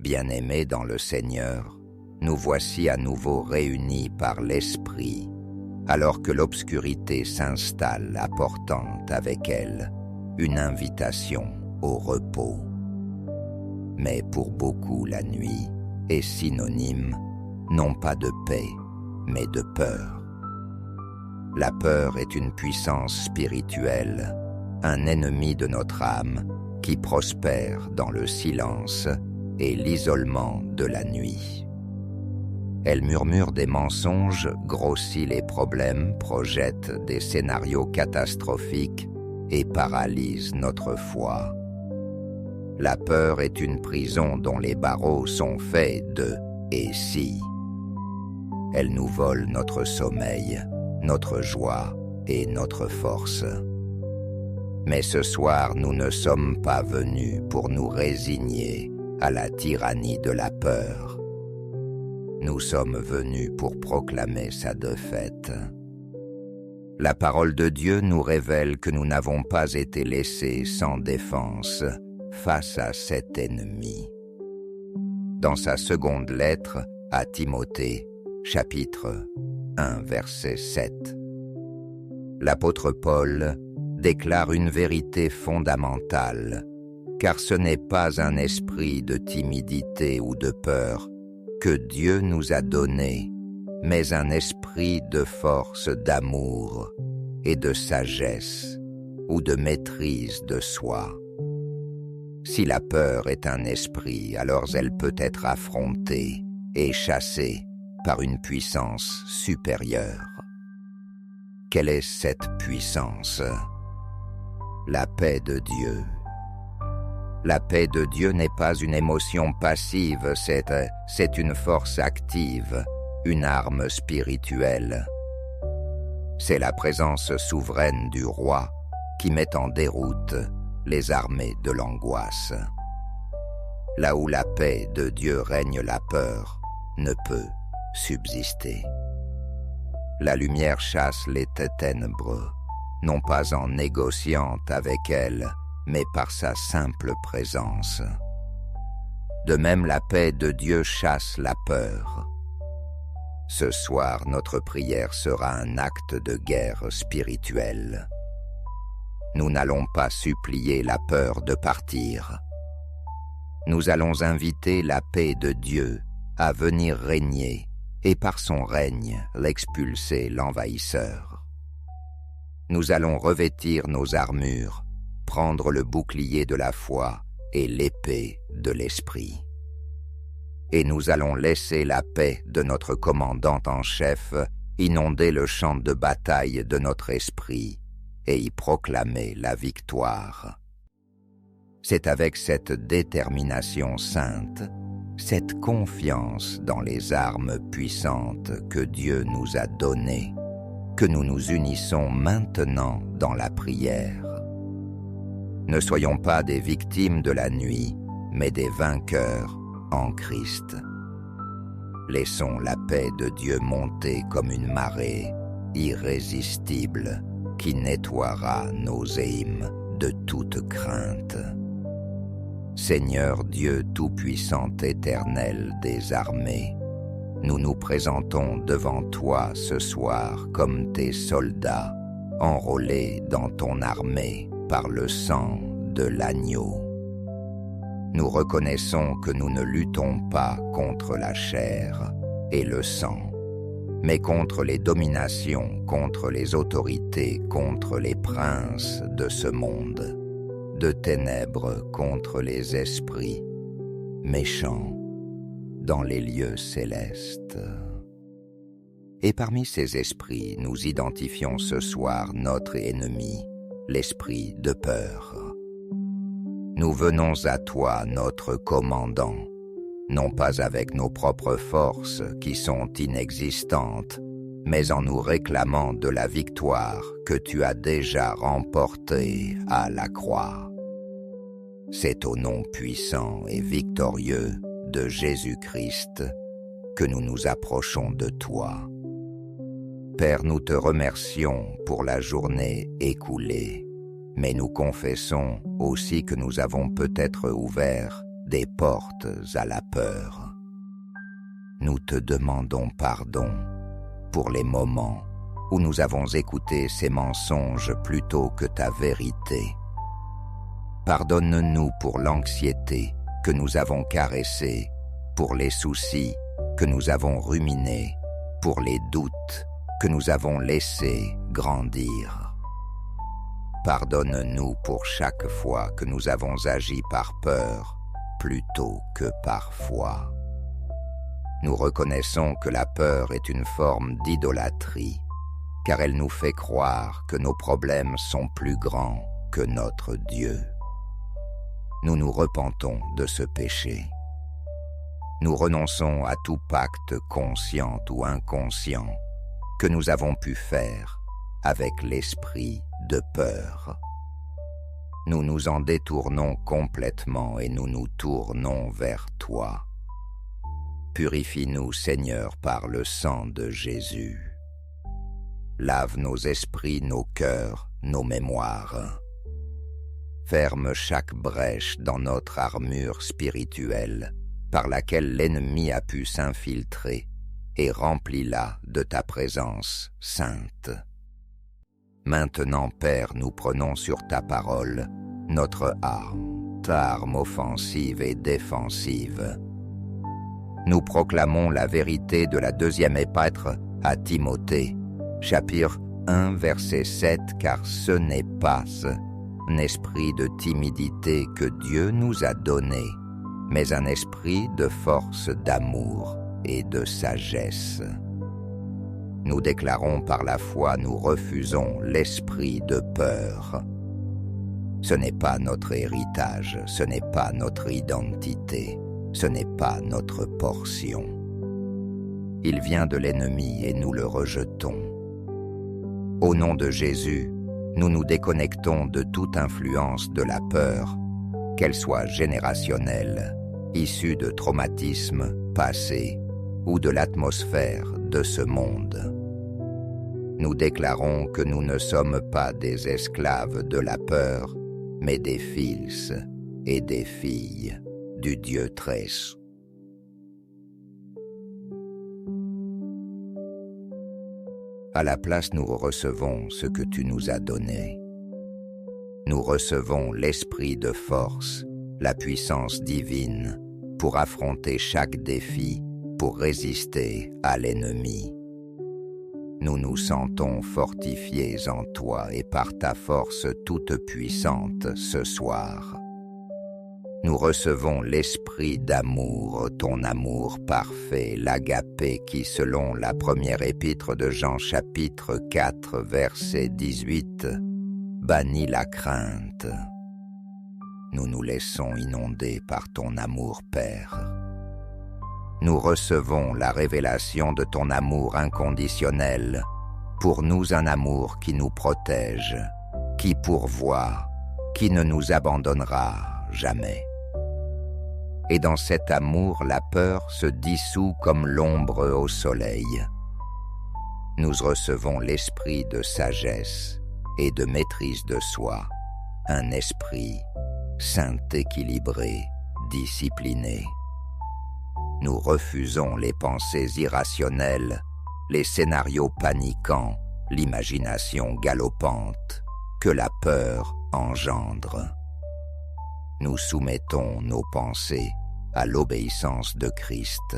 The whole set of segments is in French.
Bien-aimés dans le Seigneur, nous voici à nouveau réunis par l'Esprit, alors que l'obscurité s'installe, apportant avec elle une invitation au repos. Mais pour beaucoup, la nuit est synonyme non pas de paix, mais de peur. La peur est une puissance spirituelle, un ennemi de notre âme qui prospère dans le silence et l'isolement de la nuit. Elle murmure des mensonges, grossit les problèmes, projette des scénarios catastrophiques et paralyse notre foi. La peur est une prison dont les barreaux sont faits de « et si ». Elle nous vole notre sommeil, notre joie et notre force. Mais ce soir, nous ne sommes pas venus pour nous résigner à la tyrannie de la peur. Nous sommes venus pour proclamer sa défaite. La parole de Dieu nous révèle que nous n'avons pas été laissés sans défense face à cet ennemi. Dans sa seconde lettre à Timothée, chapitre 1, verset 7, l'apôtre Paul déclare une vérité fondamentale, car ce n'est pas un esprit de timidité ou de peur que Dieu nous a donné, mais un esprit de force, d'amour et de sagesse ou de maîtrise de soi. Si la peur est un esprit, alors elle peut être affrontée et chassée par une puissance supérieure. Quelle est cette puissance? La paix de Dieu. La paix de Dieu n'est pas une émotion passive, c'est une force active, une arme spirituelle. C'est la présence souveraine du roi qui met en déroute les armées de l'angoisse. Là où la paix de Dieu règne, la peur ne peut subsister. La lumière chasse les ténèbres, non pas en négociant avec elle, mais par sa simple présence. De même, la paix de Dieu chasse la peur. Ce soir, notre prière sera un acte de guerre spirituelle. Nous n'allons pas supplier la peur de partir. Nous allons inviter la paix de Dieu à venir régner et par son règne l'expulser l'envahisseur. Nous allons revêtir nos armures, prendre le bouclier de la foi et l'épée de l'esprit. Et nous allons laisser la paix de notre commandant en chef inonder le champ de bataille de notre esprit et y proclamer la victoire. C'est avec cette détermination sainte, cette confiance dans les armes puissantes que Dieu nous a données, que nous nous unissons maintenant dans la prière. Ne soyons pas des victimes de la nuit, mais des vainqueurs en Christ. Laissons la paix de Dieu monter comme une marée irrésistible qui nettoiera nos éimes de toute crainte. Seigneur Dieu Tout-Puissant éternel des armées, nous nous présentons devant toi ce soir comme tes soldats, enrôlés dans ton armée par le sang de l'agneau. Nous reconnaissons que nous ne luttons pas contre la chair et le sang, mais contre les dominations, contre les autorités, contre les princes de ce monde, de ténèbres contre les esprits méchants dans les lieux célestes. Et parmi ces esprits, nous identifions ce soir notre ennemi, l'esprit de peur. Nous venons à toi, notre commandant, non pas avec nos propres forces qui sont inexistantes, mais en nous réclamant de la victoire que tu as déjà remportée à la croix. C'est au nom puissant et victorieux de Jésus-Christ que nous nous approchons de toi. Père, nous te remercions pour la journée écoulée, mais nous confessons aussi que nous avons peut-être ouvert des portes à la peur. Nous te demandons pardon pour les moments où nous avons écouté ces mensonges plutôt que ta vérité. Pardonne-nous pour l'anxiété que nous avons caressée, pour les soucis que nous avons ruminés, pour les doutes que nous avons laissés grandir. Pardonne-nous pour chaque fois que nous avons agi par peur plutôt que par foi. Nous reconnaissons que la peur est une forme d'idolâtrie, car elle nous fait croire que nos problèmes sont plus grands que notre Dieu. Nous nous repentons de ce péché. Nous renonçons à tout pacte conscient ou inconscient que nous avons pu faire avec l'esprit de peur. Nous nous en détournons complètement et nous nous tournons vers toi. Purifie-nous, Seigneur, par le sang de Jésus. Lave nos esprits, nos cœurs, nos mémoires. Ferme chaque brèche dans notre armure spirituelle par laquelle l'ennemi a pu s'infiltrer et remplis-la de ta présence sainte. Maintenant, Père, nous prenons sur ta parole notre arme, ta arme offensive et défensive. Nous proclamons la vérité de la deuxième épître à Timothée, chapitre 1, verset 7, car ce n'est pas un esprit de timidité que Dieu nous a donné, mais un esprit de force, d'amour et de sagesse. Nous déclarons par la foi, nous refusons l'esprit de peur. Ce n'est pas notre héritage, ce n'est pas notre identité, ce n'est pas notre portion. Il vient de l'ennemi et nous le rejetons. Au nom de Jésus, nous nous déconnectons de toute influence de la peur, qu'elle soit générationnelle, issue de traumatismes passés ou de l'atmosphère de ce monde. Nous déclarons que nous ne sommes pas des esclaves de la peur, mais des fils et des filles du Dieu très-haut. À la place, nous recevons ce que tu nous as donné. Nous recevons l'esprit de force, la puissance divine, pour affronter chaque défi, pour résister à l'ennemi. Nous nous sentons fortifiés en toi et par ta force toute puissante ce soir. Nous recevons l'esprit d'amour, ton amour parfait, l'agapé qui, selon la première épître de Jean chapitre 4, verset 18, bannit la crainte. Nous nous laissons inonder par ton amour, Père. Nous recevons la révélation de ton amour inconditionnel, pour nous un amour qui nous protège, qui pourvoit, qui ne nous abandonnera jamais. Et dans cet amour, la peur se dissout comme l'ombre au soleil. Nous recevons l'esprit de sagesse et de maîtrise de soi, un esprit saint équilibré, discipliné. Nous refusons les pensées irrationnelles, les scénarios paniquants, l'imagination galopante que la peur engendre. Nous soumettons nos pensées à l'obéissance de Christ.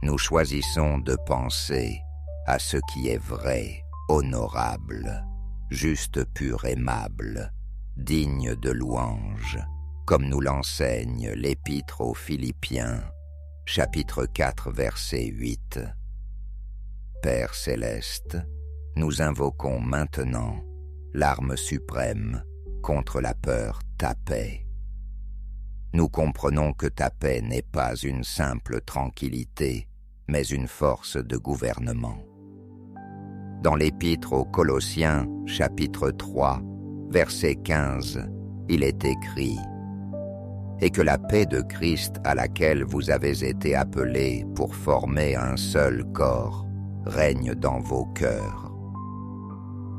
Nous choisissons de penser à ce qui est vrai, honorable, juste, pur, aimable, digne de louange, comme nous l'enseigne l'Épître aux Philippiens, chapitre 4, verset 8. Père céleste, nous invoquons maintenant l'arme suprême contre la peur, ta paix. Nous comprenons que ta paix n'est pas une simple tranquillité, mais une force de gouvernement. Dans l'Épître aux Colossiens, chapitre 3, verset 15, il est écrit « Et que la paix de Christ à laquelle vous avez été appelés pour former un seul corps règne dans vos cœurs. »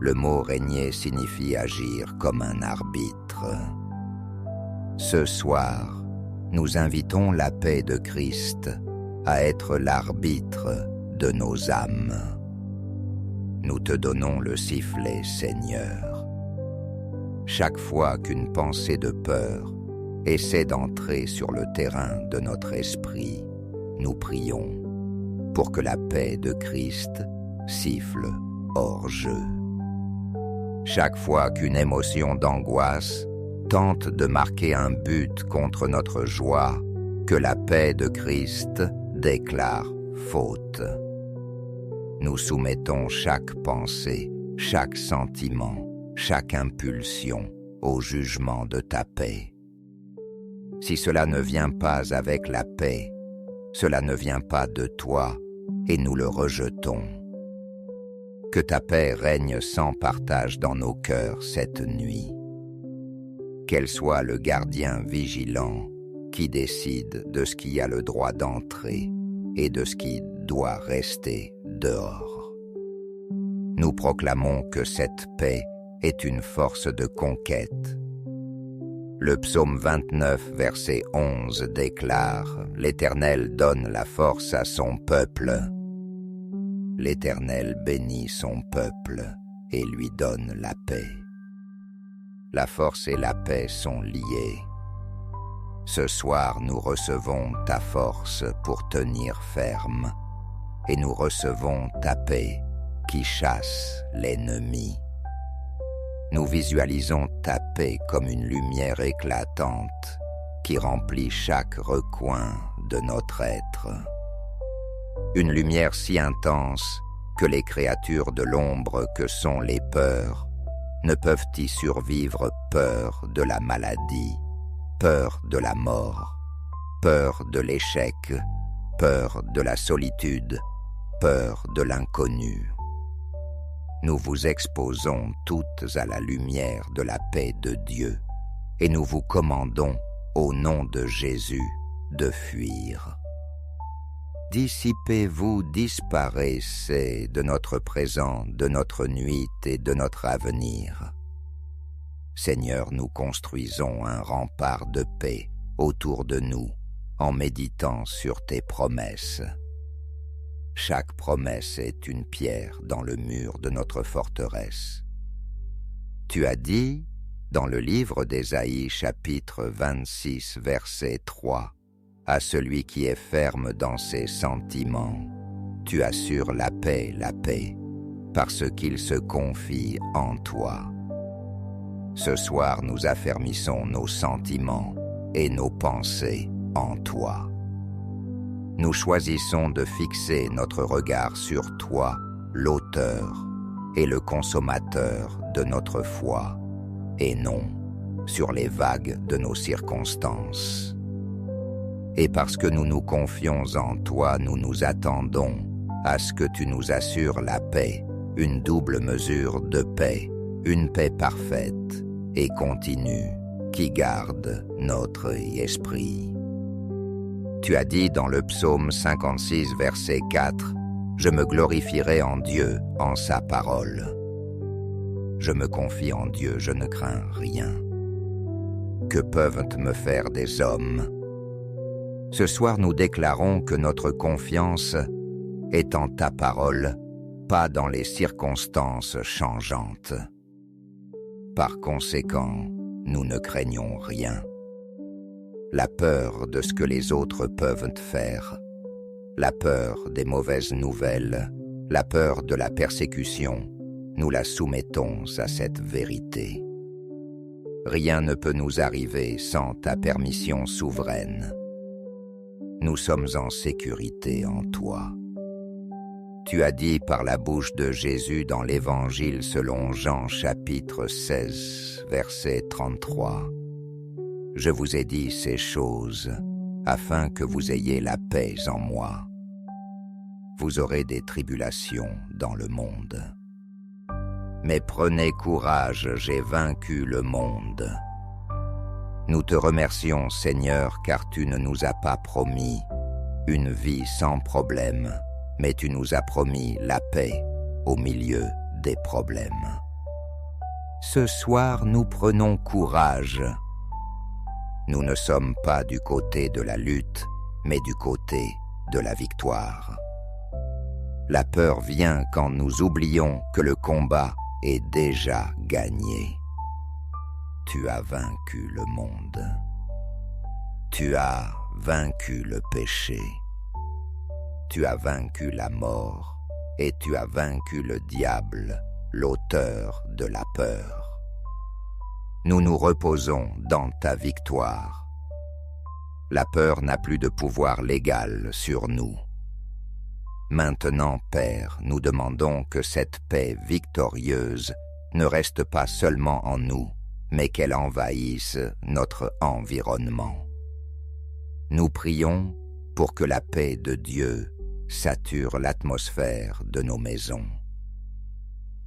Le mot « régner » signifie agir comme un arbitre. Ce soir, nous invitons la paix de Christ à être l'arbitre de nos âmes. Nous te donnons le sifflet, Seigneur. Chaque fois qu'une pensée de peur essaie d'entrer sur le terrain de notre esprit, nous prions pour que la paix de Christ siffle hors jeu. Chaque fois qu'une émotion d'angoisse tente de marquer un but contre notre joie, que la paix de Christ déclare faute. Nous soumettons chaque pensée, chaque sentiment, chaque impulsion au jugement de ta paix. Si cela ne vient pas avec la paix, cela ne vient pas de toi et nous le rejetons. Que ta paix règne sans partage dans nos cœurs cette nuit. Qu'elle soit le gardien vigilant qui décide de ce qui a le droit d'entrer et de ce qui doit rester dehors. Nous proclamons que cette paix est une force de conquête. Le psaume 29, verset 11 déclare « L'Éternel donne la force à son peuple. L'Éternel bénit son peuple et lui donne la paix. » La force et la paix sont liées. Ce soir, nous recevons ta force pour tenir ferme et nous recevons ta paix qui chasse l'ennemi. Nous visualisons ta paix comme une lumière éclatante qui remplit chaque recoin de notre être. Une lumière si intense que les créatures de l'ombre que sont les peurs ne peuvent y survivre, peur de la maladie, peur de la mort, peur de l'échec, peur de la solitude, peur de l'inconnu. Nous vous exposons toutes à la lumière de la paix de Dieu et nous vous commandons, au nom de Jésus, de fuir. Dissipez-vous, disparaissez de notre présent, de notre nuit et de notre avenir. Seigneur, nous construisons un rempart de paix autour de nous en méditant sur tes promesses. Chaque promesse est une pierre dans le mur de notre forteresse. Tu as dit, dans le livre d'Ésaïe, chapitre 26, verset 3, « À celui qui est ferme dans ses sentiments, tu assures la paix, parce qu'il se confie en toi. » Ce soir, nous affermissons nos sentiments et nos pensées en toi. Nous choisissons de fixer notre regard sur toi, l'auteur et le consommateur de notre foi, et non sur les vagues de nos circonstances. Et parce que nous nous confions en toi, nous nous attendons à ce que tu nous assures la paix, une double mesure de paix, une paix parfaite et continue qui garde notre esprit. Tu as dit dans le psaume 56, verset 4, « Je me glorifierai en Dieu, en sa parole. » Je me confie en Dieu, je ne crains rien. Que peuvent me faire des hommes? Ce soir, nous déclarons que notre confiance est en ta parole, pas dans les circonstances changeantes. Par conséquent, nous ne craignons rien. La peur de ce que les autres peuvent faire, la peur des mauvaises nouvelles, la peur de la persécution, nous la soumettons à cette vérité. Rien ne peut nous arriver sans ta permission souveraine. Nous sommes en sécurité en toi. Tu as dit par la bouche de Jésus dans l'Évangile selon Jean chapitre 16, verset 33. « Je vous ai dit ces choses afin que vous ayez la paix en moi. Vous aurez des tribulations dans le monde. Mais prenez courage, j'ai vaincu le monde. » Nous te remercions, Seigneur, car tu ne nous as pas promis une vie sans problème, mais tu nous as promis la paix au milieu des problèmes. Ce soir, nous prenons courage Nous ne sommes pas du côté de la lutte, mais du côté de la victoire. La peur vient quand nous oublions que le combat est déjà gagné. Tu as vaincu le monde. Tu as vaincu le péché. Tu as vaincu la mort et tu as vaincu le diable, l'auteur de la peur. Nous nous reposons dans ta victoire. La peur n'a plus de pouvoir légal sur nous. Maintenant, Père, nous demandons que cette paix victorieuse ne reste pas seulement en nous, mais qu'elle envahisse notre environnement. Nous prions pour que la paix de Dieu sature l'atmosphère de nos maisons.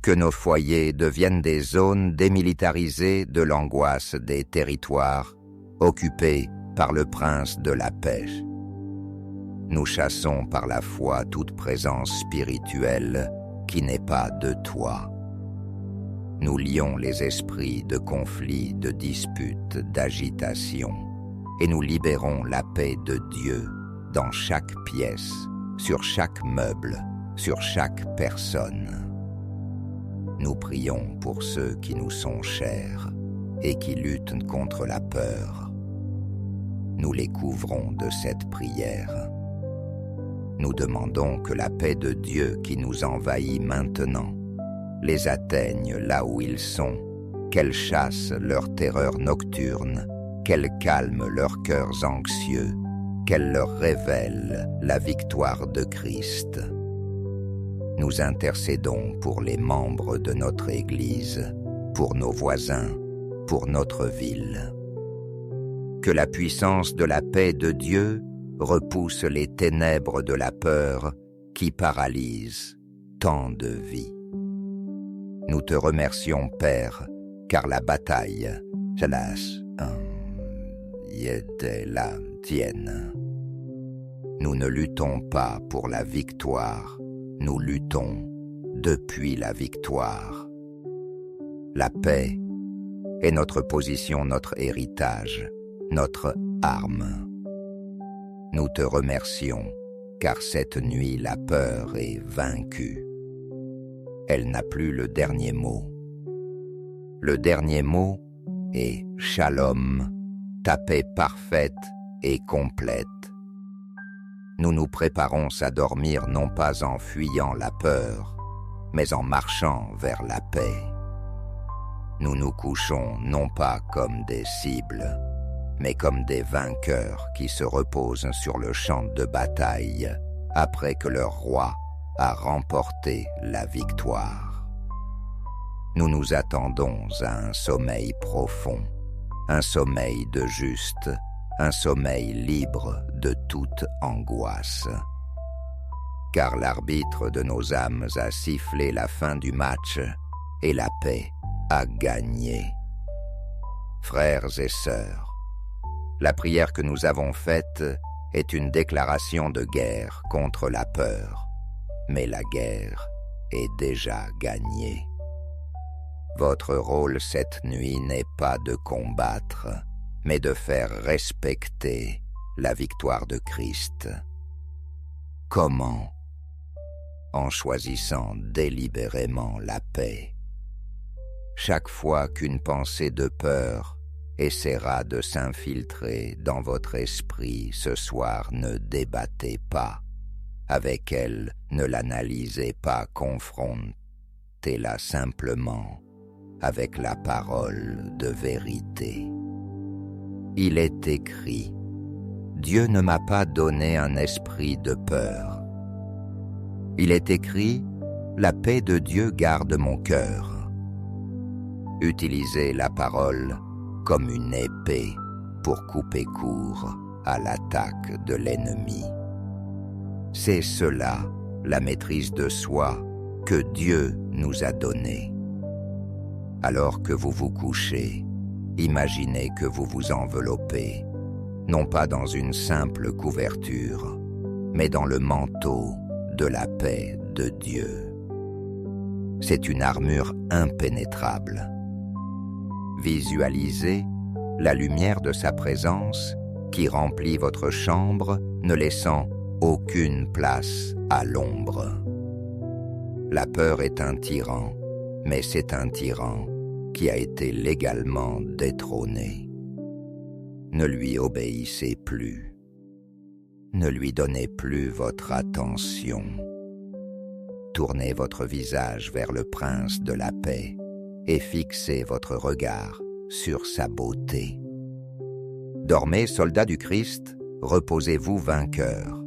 Que nos foyers deviennent des zones démilitarisées de l'angoisse des territoires occupés par le prince de la paix. Nous chassons par la foi toute présence spirituelle qui n'est pas de toi. Nous lions les esprits de conflits, de disputes, d'agitation, et nous libérons la paix de Dieu dans chaque pièce, sur chaque meuble, sur chaque personne. Nous prions pour ceux qui nous sont chers et qui luttent contre la peur. Nous les couvrons de cette prière. Nous demandons que la paix de Dieu qui nous envahit maintenant les atteigne là où ils sont, qu'elle chasse leur terreur nocturne, qu'elle calme leurs cœurs anxieux, qu'elle leur révèle la victoire de Christ. Nous intercédons pour les membres de notre Église, pour nos voisins, pour notre ville. Que la puissance de la paix de Dieu repousse les ténèbres de la peur qui paralysent tant de vies. Nous te remercions, Père, car la bataille, était la tienne. Nous ne luttons pas pour la victoire, nous luttons depuis la victoire. La paix est notre position, notre héritage, notre arme. Nous te remercions, car cette nuit la peur est vaincue. Elle n'a plus le dernier mot. Le dernier mot est Shalom, ta paix parfaite et complète. Nous nous préparons à dormir non pas en fuyant la peur, mais en marchant vers la paix. Nous nous couchons non pas comme des cibles, mais comme des vainqueurs qui se reposent sur le champ de bataille après que leur roi a remporté la victoire. Nous nous attendons à un sommeil profond, un sommeil de juste, un sommeil libre de toute angoisse. Car l'arbitre de nos âmes a sifflé la fin du match et la paix a gagné. Frères et sœurs, la prière que nous avons faite est une déclaration de guerre contre la peur. Mais la guerre est déjà gagnée. Votre rôle cette nuit n'est pas de combattre, mais de faire respecter la victoire de Christ. Comment? En choisissant délibérément la paix. Chaque fois qu'une pensée de peur essaiera de s'infiltrer dans votre esprit ce soir, ne débattez pas avec elle, ne l'analysez pas, confrontez-la simplement avec la parole de vérité. Il est écrit, Dieu ne m'a pas donné un esprit de peur. Il est écrit, la paix de Dieu garde mon cœur. Utilisez la parole comme une épée pour couper court à l'attaque de l'ennemi. C'est cela, la maîtrise de soi, que Dieu nous a donnée. Alors que vous vous couchez, imaginez que vous vous enveloppez, non pas dans une simple couverture, mais dans le manteau de la paix de Dieu. C'est une armure impénétrable. Visualisez la lumière de sa présence qui remplit votre chambre, ne laissant aucune place à l'ombre. La peur est un tyran, mais c'est un tyran qui a été légalement détrôné. Ne lui obéissez plus. Ne lui donnez plus votre attention. Tournez votre visage vers le prince de la paix et fixez votre regard sur sa beauté. Dormez, soldats du Christ, reposez-vous vainqueurs.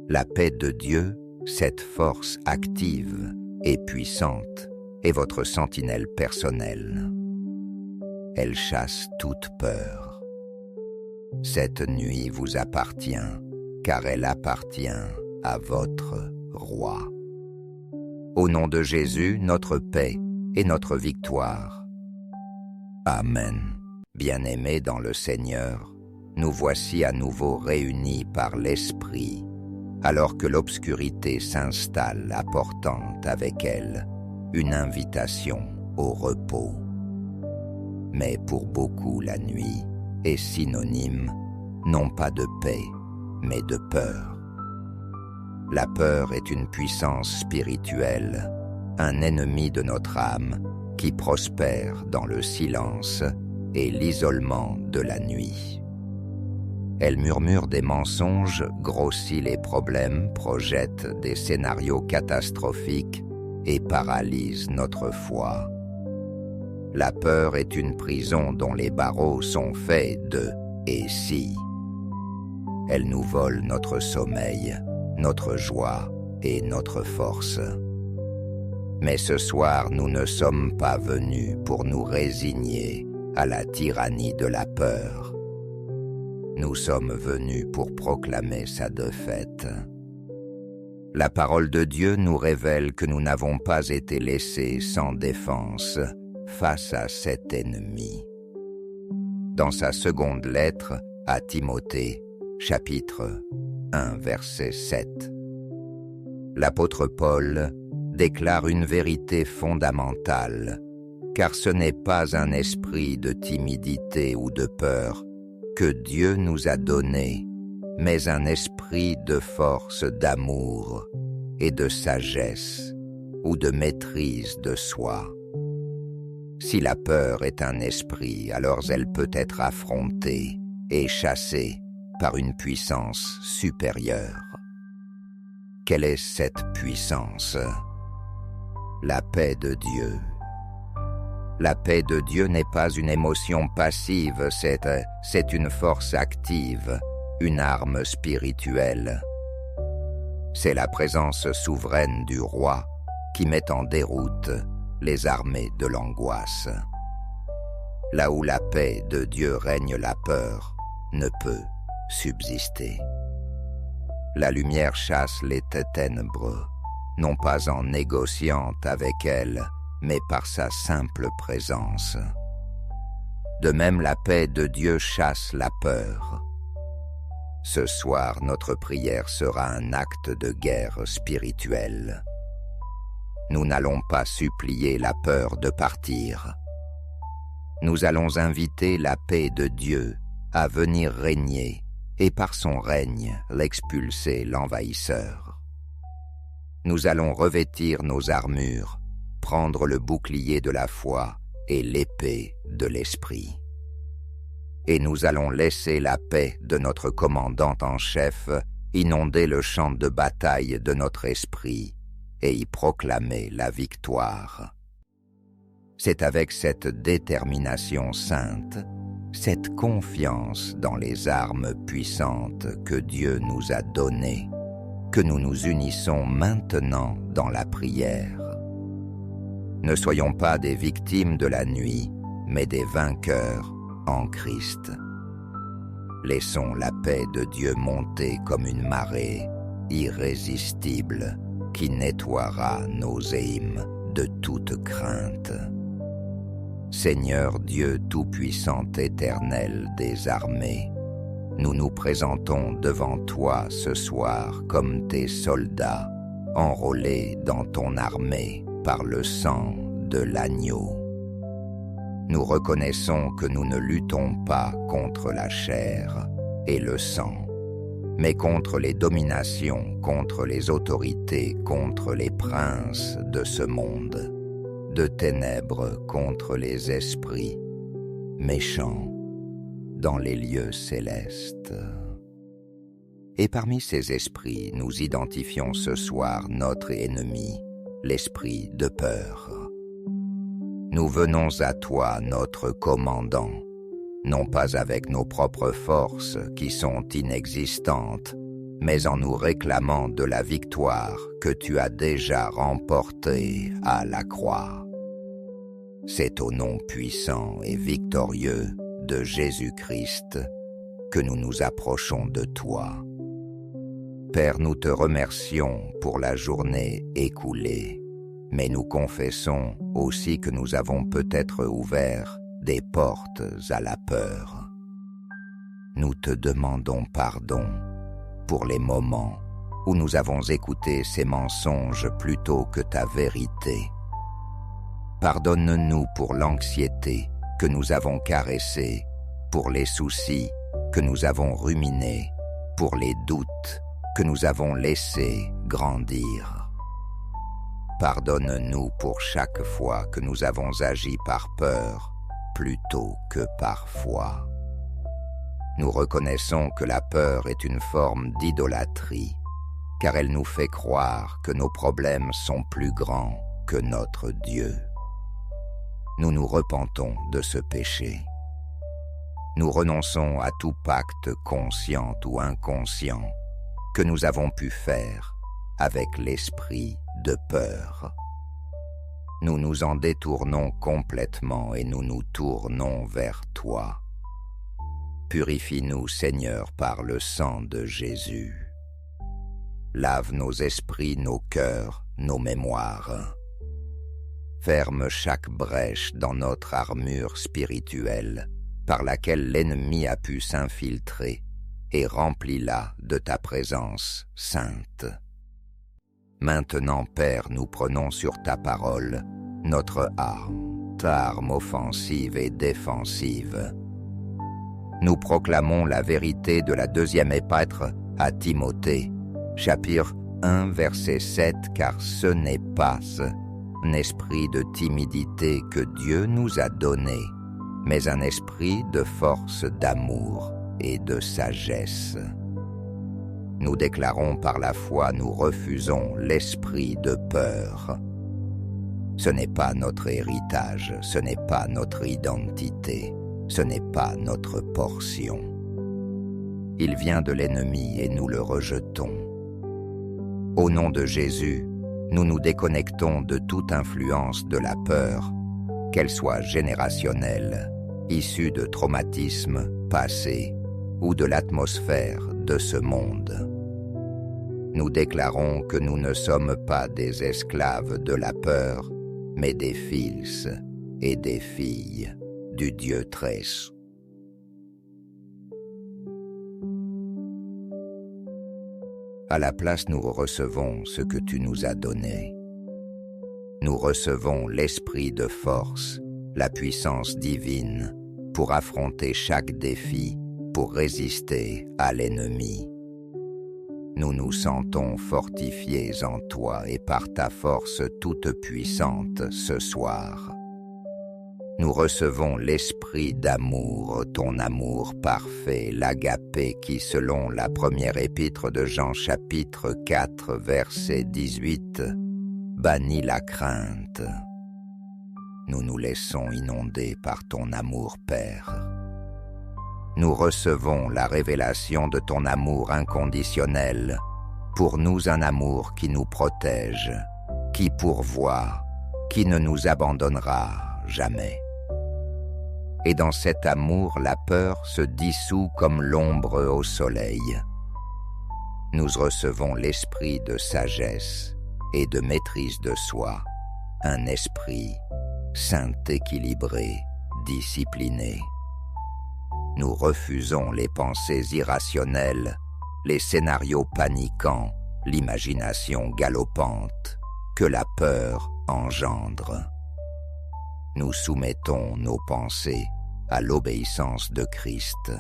La paix de Dieu, cette force active et puissante, est votre sentinelle personnelle. Elle chasse toute peur. Cette nuit vous appartient, car elle appartient à votre roi. Au nom de Jésus, notre paix et notre victoire. Amen. Bien-aimés dans le Seigneur, nous voici à nouveau réunis par l'Esprit, alors que l'obscurité s'installe, apportant avec elle une invitation au repos. Mais pour beaucoup, la nuit est synonyme, non pas de paix, mais de peur. La peur est une puissance spirituelle, un ennemi de notre âme qui prospère dans le silence et l'isolement de la nuit. Elle murmure des mensonges, grossit les problèmes, projette des scénarios catastrophiques et paralyse notre foi. La peur est une prison dont les barreaux sont faits de « et si ». Elle nous vole notre sommeil, notre joie et notre force. Mais ce soir, nous ne sommes pas venus pour nous résigner à la tyrannie de la peur. Nous sommes venus pour proclamer sa défaite. La parole de Dieu nous révèle que nous n'avons pas été laissés sans défense face à cet ennemi. Dans sa seconde lettre à Timothée, chapitre 1, verset 7, l'apôtre Paul déclare une vérité fondamentale, car ce n'est pas un esprit de timidité ou de peur que Dieu nous a donné, mais un esprit de force, d'amour et de sagesse ou de maîtrise de soi. Si la peur est un esprit, alors elle peut être affrontée et chassée par une puissance supérieure. Quelle est cette puissance? La paix de Dieu. La paix de Dieu n'est pas une émotion passive, c'est une force active, une arme spirituelle. C'est la présence souveraine du roi qui met en déroute les armées de l'angoisse. Là où la paix de Dieu règne, la peur ne peut subsister. La lumière chasse les ténèbres, non pas en négociant avec elle, mais par sa simple présence. De même, la paix de Dieu chasse la peur. Ce soir, notre prière sera un acte de guerre spirituelle. Nous n'allons pas supplier la peur de partir. Nous allons inviter la paix de Dieu à venir régner et par son règne l'expulser l'envahisseur. Nous allons revêtir nos armures, prendre le bouclier de la foi et l'épée de l'esprit. Et nous allons laisser la paix de notre commandant en chef inonder le champ de bataille de notre esprit et y proclamer la victoire. C'est avec cette détermination sainte, cette confiance dans les armes puissantes que Dieu nous a données, que nous nous unissons maintenant dans la prière. Ne soyons pas des victimes de la nuit, mais des vainqueurs en Christ. Laissons la paix de Dieu monter comme une marée irrésistible qui nettoiera nos éimes de toute crainte. Seigneur Dieu Tout-Puissant éternel des armées, nous nous présentons devant toi ce soir comme tes soldats, enrôlés dans ton armée par le sang de l'agneau. Nous reconnaissons que nous ne luttons pas contre la chair et le sang, mais contre les dominations, contre les autorités, contre les princes de ce monde, de ténèbres contre les esprits méchants dans les lieux célestes. Et parmi ces esprits, nous identifions ce soir notre ennemi, l'esprit de peur. Nous venons à toi, notre commandant, non pas avec nos propres forces qui sont inexistantes, mais en nous réclamant de la victoire que tu as déjà remportée à la croix. C'est au nom puissant et victorieux de Jésus-Christ que nous nous approchons de toi. Père, nous te remercions pour la journée écoulée, mais nous confessons aussi que nous avons peut-être ouvert des portes à la peur. Nous te demandons pardon pour les moments où nous avons écouté ces mensonges plutôt que ta vérité. Pardonne-nous pour l'anxiété que nous avons caressée, pour les soucis que nous avons ruminés, pour les doutes que nous avons laissés grandir. Pardonne-nous pour chaque fois que nous avons agi par peur plutôt que par foi. Nous reconnaissons que la peur est une forme d'idolâtrie, car elle nous fait croire que nos problèmes sont plus grands que notre Dieu. Nous nous repentons de ce péché. Nous renonçons à tout pacte conscient ou inconscient que nous avons pu faire avec l'esprit de peur. Nous nous en détournons complètement et nous nous tournons vers toi. Purifie-nous, Seigneur, par le sang de Jésus. Lave nos esprits, nos cœurs, nos mémoires. Ferme chaque brèche dans notre armure spirituelle par laquelle l'ennemi a pu s'infiltrer et remplis-la de ta présence sainte. Maintenant, Père, nous prenons sur ta parole notre arme, ta arme offensive et défensive. Nous proclamons la vérité de la deuxième épître à Timothée, chapitre 1, verset 7, car ce n'est pas un esprit de timidité que Dieu nous a donné, mais un esprit de force, d'amour et de sagesse. Nous déclarons par la foi, nous refusons l'esprit de peur. Ce n'est pas notre héritage, ce n'est pas notre identité, ce n'est pas notre portion. Il vient de l'ennemi et nous le rejetons. Au nom de Jésus, nous nous déconnectons de toute influence de la peur, qu'elle soit générationnelle, issue de traumatismes passés ou de l'atmosphère de ce monde. Nous déclarons que nous ne sommes pas des esclaves de la peur, mais des fils et des filles du Dieu très-haut. À la place, nous recevons ce que tu nous as donné. Nous recevons l'esprit de force, la puissance divine, pour affronter chaque défi, pour résister à l'ennemi. Nous nous sentons fortifiés en toi et par ta force toute puissante ce soir. Nous recevons l'esprit d'amour, ton amour parfait, l'agapé qui, selon la première épître de Jean chapitre 4, verset 18, bannit la crainte. Nous nous laissons inonder par ton amour, Père. Nous recevons la révélation de ton amour inconditionnel, pour nous un amour qui nous protège, qui pourvoit, qui ne nous abandonnera jamais. Et dans cet amour, la peur se dissout comme l'ombre au soleil. Nous recevons l'esprit de sagesse et de maîtrise de soi, un esprit saint, équilibré, discipliné. Nous refusons les pensées irrationnelles, les scénarios paniquants, l'imagination galopante que la peur engendre. nous soumettons nos pensées à l'obéissance de Christ.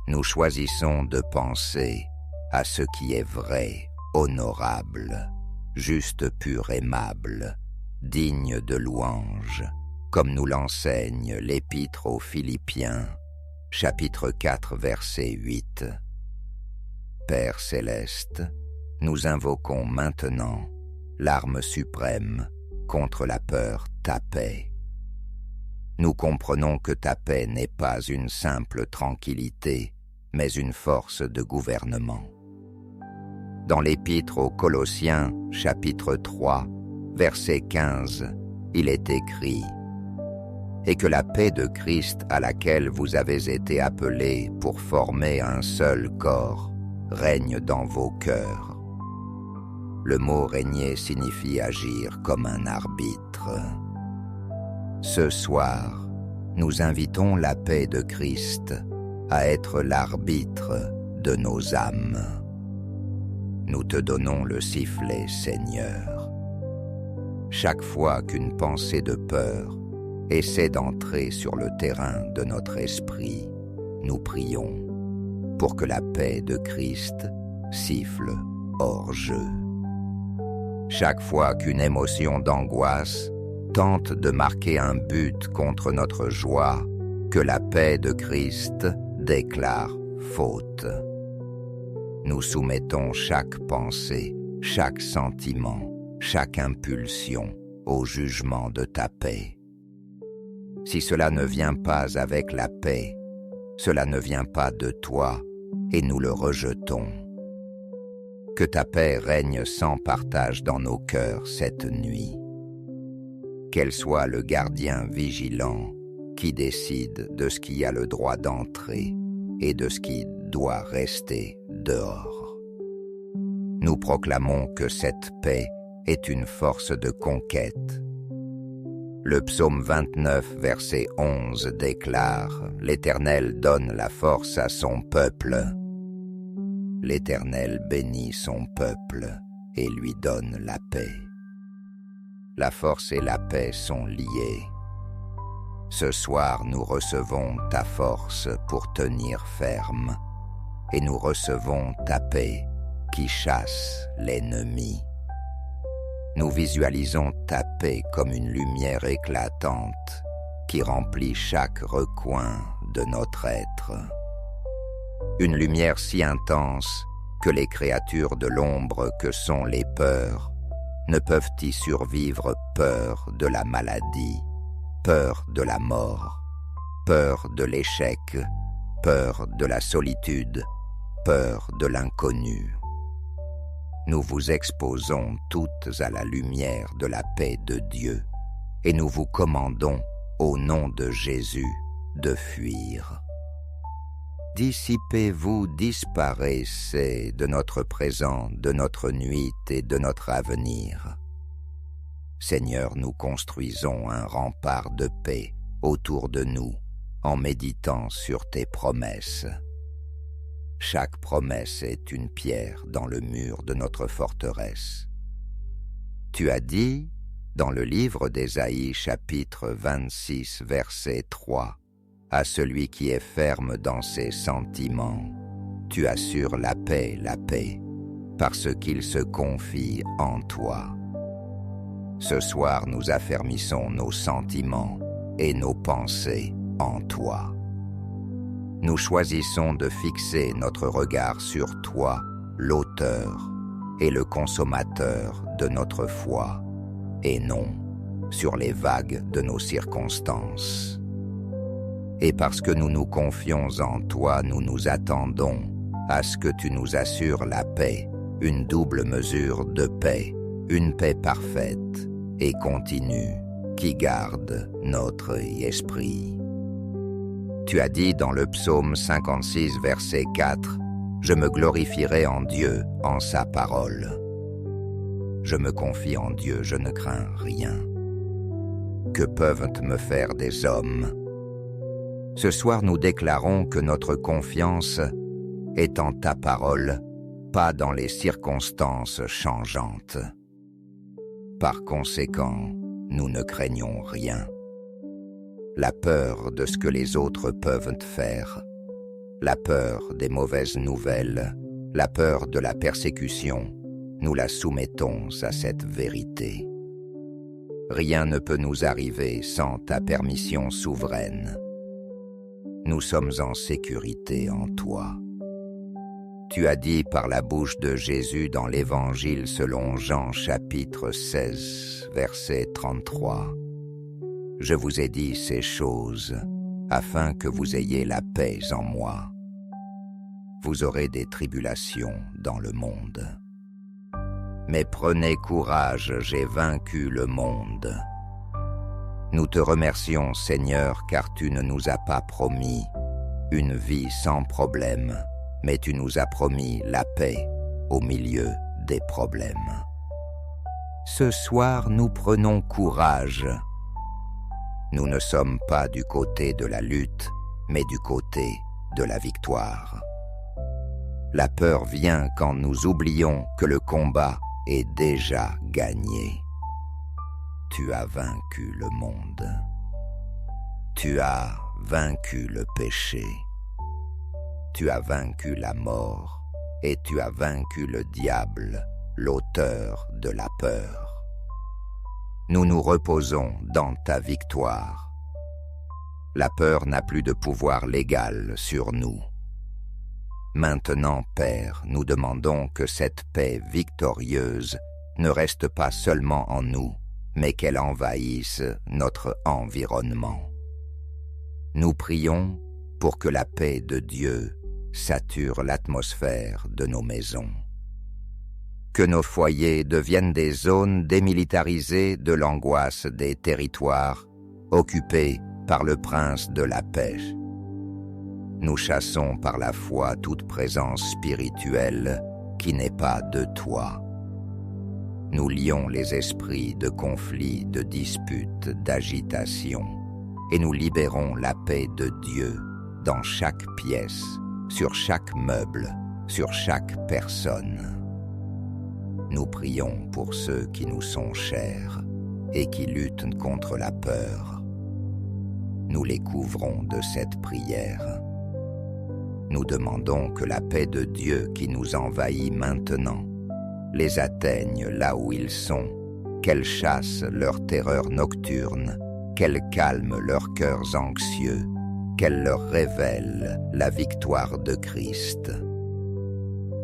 Nous choisissons de penser à ce qui est vrai, honorable, juste, pur, aimable, digne de louange, comme nous l'enseigne l'Épître aux Philippiens, chapitre 4, verset 8. Père céleste, nous invoquons maintenant l'arme suprême contre la peur, ta paix. Nous comprenons que ta paix n'est pas une simple tranquillité, mais une force de gouvernement. Dans l'Épître aux Colossiens, chapitre 3, verset 15, il est écrit « Et que la paix de Christ à laquelle vous avez été appelés pour former un seul corps règne dans vos cœurs. » Le mot « régner » signifie agir comme un arbitre. Ce soir, nous invitons la paix de Christ à être l'arbitre de nos âmes. Nous te donnons le sifflet, Seigneur. Chaque fois qu'une pensée de peur essaie d'entrer sur le terrain de notre esprit, nous prions pour que la paix de Christ siffle hors jeu. Chaque fois qu'une émotion d'angoisse tente de marquer un but contre notre joie, que la paix de Christ déclare faute. Nous soumettons chaque pensée, chaque sentiment, chaque impulsion au jugement de ta paix. Si cela ne vient pas avec la paix, cela ne vient pas de toi et nous le rejetons. Que ta paix règne sans partage dans nos cœurs cette nuit. Qu'elle soit le gardien vigilant qui décide de ce qui a le droit d'entrer et de ce qui doit rester dehors. Nous proclamons que cette paix est une force de conquête. Le psaume 29, verset 11 déclare « L'Éternel donne la force à son peuple. L'Éternel bénit son peuple et lui donne la paix. » La force et la paix sont liées. Ce soir, nous recevons ta force pour tenir ferme et nous recevons ta paix qui chasse l'ennemi. Nous visualisons ta paix comme une lumière éclatante qui remplit chaque recoin de notre être. Une lumière si intense que les créatures de l'ombre que sont les peurs ne peuvent y survivre. Peur de la maladie, peur de la mort, peur de l'échec, peur de la solitude, peur de l'inconnu. Nous vous exposons toutes à la lumière de la paix de Dieu et nous vous commandons, au nom de Jésus, de fuir. Dissipez-vous, disparaissez de notre présent, de notre nuit et de notre avenir. Seigneur, nous construisons un rempart de paix autour de nous en méditant sur tes promesses. Chaque promesse est une pierre dans le mur de notre forteresse. Tu as dit, dans le livre d'Ésaïe, chapitre 26, verset 3, « À celui qui est ferme dans ses sentiments, tu assures la paix, parce qu'il se confie en toi. » Ce soir, nous affermissons nos sentiments et nos pensées en toi. Nous choisissons de fixer notre regard sur toi, l'auteur et le consommateur de notre foi, et non sur les vagues de nos circonstances. Et parce que nous nous confions en toi, nous nous attendons à ce que tu nous assures la paix, une double mesure de paix, une paix parfaite et continue qui garde notre esprit. Tu as dit dans le psaume 56, verset 4, « Je me glorifierai en Dieu, en sa parole. » Je me confie en Dieu, je ne crains rien. Que peuvent me faire des hommes? Ce soir, nous déclarons que notre confiance est en ta parole, pas dans les circonstances changeantes. Par conséquent, nous ne craignons rien. La peur de ce que les autres peuvent faire, la peur des mauvaises nouvelles, la peur de la persécution, nous la soumettons à cette vérité. Rien ne peut nous arriver sans ta permission souveraine. Nous sommes en sécurité en toi. Tu as dit par la bouche de Jésus dans l'Évangile selon Jean chapitre 16, verset 33. « Je vous ai dit ces choses, afin que vous ayez la paix en moi. Vous aurez des tribulations dans le monde. Mais prenez courage, j'ai vaincu le monde. » Nous te remercions, Seigneur, car tu ne nous as pas promis une vie sans problème, mais tu nous as promis la paix au milieu des problèmes. Ce soir, nous prenons courage. Nous ne sommes pas du côté de la lutte, mais du côté de la victoire. La peur vient quand nous oublions que le combat est déjà gagné. Tu as vaincu le monde. Tu as vaincu le péché. Tu as vaincu la mort et tu as vaincu le diable, l'auteur de la peur. Nous nous reposons dans ta victoire. La peur n'a plus de pouvoir légal sur nous. Maintenant, Père, nous demandons que cette paix victorieuse ne reste pas seulement en nous, mais qu'elle envahisse notre environnement. Nous prions pour que la paix de Dieu sature l'atmosphère de nos maisons. Que nos foyers deviennent des zones démilitarisées de l'angoisse des territoires occupés par le prince de la paix. Nous chassons par la foi toute présence spirituelle qui n'est pas de toi. Nous lions les esprits de conflits, de disputes, d'agitation, et nous libérons la paix de Dieu dans chaque pièce, sur chaque meuble, sur chaque personne. Nous prions pour ceux qui nous sont chers et qui luttent contre la peur. Nous les couvrons de cette prière. Nous demandons que la paix de Dieu qui nous envahit maintenant les atteigne là où ils sont, qu'elle chasse leur terreur nocturne, qu'elle calme leurs cœurs anxieux, qu'elle leur révèle la victoire de Christ.